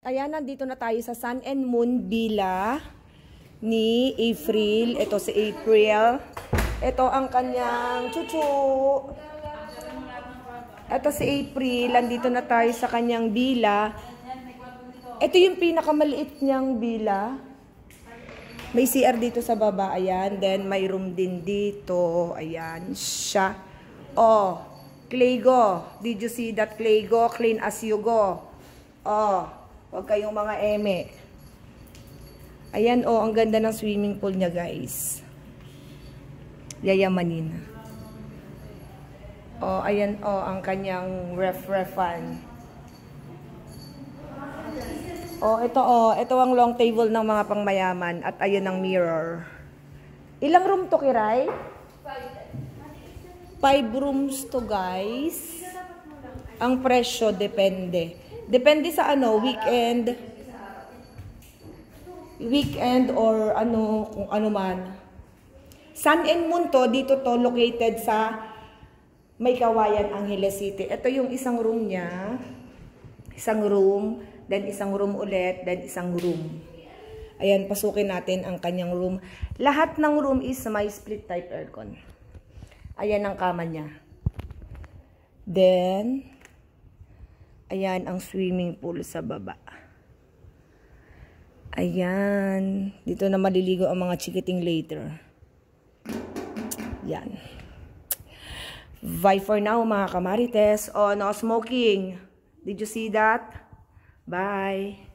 Ayan, nandito na tayo sa Sun and Moon Villa ni April. Ito si April. Ito ang kanyang chuchu. Ito si April. Nandito na tayo sa kanyang villa. Ito yung pinakamaliit niyang villa. May CR dito sa baba. Ayan. Then may room din dito. Ayan siya. Oh, Claygo. Did you see that, Claygo? Clean as you go. Oh, huwag kayong mga eme. Ayan, oh, ang ganda ng swimming pool niya, guys. Yayamanin. Oh, ayan, oh, ang kanyang ref-refan. Oh, ito ang long table ng mga pangmayaman. At ayun ang mirror. Ilang room to, Kiray? 5 rooms to, guys. Ang presyo, depende. Depende sa ano, weekend or ano, kung ano man. Sun and Moon to, dito to, located sa May Kawayan, Angeles City. Ito yung isang room niya. Isang room, then isang room ulit, then isang room. Ayan, pasukin natin ang kanyang room. Lahat ng room is may split type aircon. Ayan ang kama niya. Then, ayan ang swimming pool sa baba. Ayan. Dito na maliligo ang mga chikiting later. Yan. Bye for now, mga kamarites. Oh, no smoking. Did you see that? Bye.